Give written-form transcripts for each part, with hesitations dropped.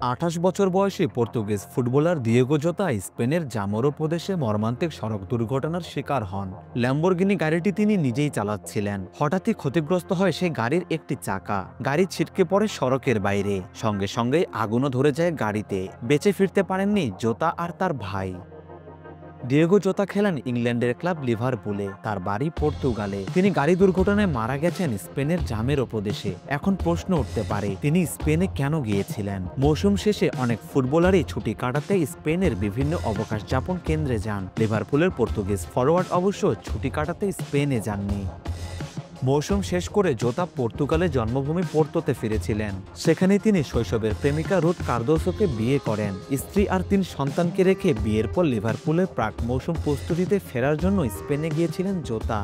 28 বছর বয়সী Portuguese footballer Diego জোতা স্পেনের জামোরো প্রদেশে মর্মান্তিক সড়ক দুর্ঘটনার শিকার হন। ল্যাম্বরগিনি গাড়িটি তিনি নিজেই চালাচ্ছিলেন। হঠাৎই ক্ষতিগ্রস্ত হয় সেই গাড়ির একটি চাকা। গাড়ি ছিটকে পড়ে সড়কের বাইরে, সঙ্গে সঙ্গেই আগুনও ধরে যায় গাড়িতে। বেঁচে ফিরতে পারেননি জোতা আর তার ভাই। ডিয়েগো জোতা খেলেন ইংল্যান্ডের ক্লাব লিভারপুলে, তার বাড়ি পর্তুগালে। তিনি গাড়ি দুর্ঘটনায় মারা গেছেন স্পেনের জামেরো প্রদেশে। এখন প্রশ্ন উঠতে পারে, তিনি স্পেনে কেন গিয়েছিলেন? মৌসুম শেষে অনেক ফুটবলারই ছুটি কাটাতে স্পেনের বিভিন্ন অবকাশ যাপন কেন্দ্রে যান। লিভারপুলের পর্তুগিজ ফরোয়ার্ড অবশ্য ছুটি কাটাতে স্পেনে যাননি। মৌসুম শেষ করে জোতা পর্তুগালের জন্মভূমি পোর্তোতে ফিরেছিলেন। সেখানে তিনি শৈশবের প্রেমিকা রুথ কার্দোসোকে বিয়ে করেন। স্ত্রী আর 3 সন্তানকে রেখে বিয়ের পর লিভারপুলের প্রাক মৌসুম প্রস্তুতিতে ফেরার জন্য স্পেনে গিয়েছিলেন জোতা।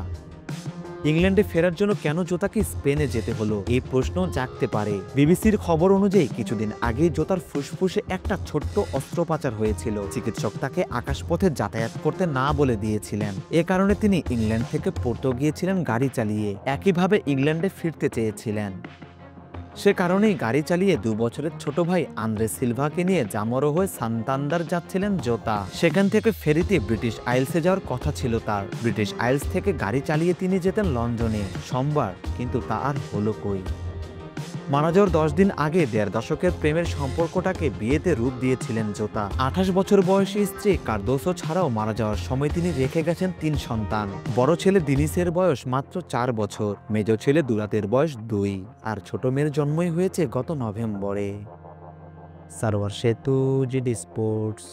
ইংল্যান্ডে ফেরার জন্য কেন জোতাকে স্পেনে যেতে হলো, এই প্রশ্ন জাগতে পারে। বিবিসির খবর অনুযায়ী কিছুদিন আগে জোতার ফুসফুসে একটা ছোট্ট অস্ত্রোপচার হয়েছিল। চিকিৎসক তাকে আকাশপথে যাতায়াত করতে না বলে দিয়েছিলেন। এ কারণে তিনি ইংল্যান্ড থেকে পোর্তো গিয়েছিলেন গাড়ি চালিয়ে। একইভাবে ইংল্যান্ডে ফিরতে চেয়েছিলেন। সে কারণেই গাড়ি চালিয়ে 2 বছরের ছোট ভাই আন্দ্রে সিলভাকে নিয়ে জামোরো হয়ে সান্তান্দার যাচ্ছিলেন জোতা। সেখান থেকে ফেরিতে ব্রিটিশ আইলসে যাওয়ার কথা ছিল তার। ব্রিটিশ আইলস থেকে গাড়ি চালিয়ে তিনি যেতেন লন্ডনে সোমবার, কিন্তু তা আর হলো কই। মারা যাওয়ার 10 দিন আগে 1.5 দশকের প্রেমের সম্পর্কটাকে বিয়েতে রূপ দিয়েছিলেন জোতা। 28 বছর বয়সী স্ত্রী কার্দোসো ছাড়াও মারা যাওয়ার সময় তিনি রেখে গেছেন 3 সন্তান। বড় ছেলে দিনিসের বয়স মাত্র 4 বছর, মেজ ছেলে দুরাতের বয়স 2, আর ছোট মেয়ের জন্মই হয়েছে গত নভেম্বরে। সারোয়ার সেতু, জিডি স্পোর্টস।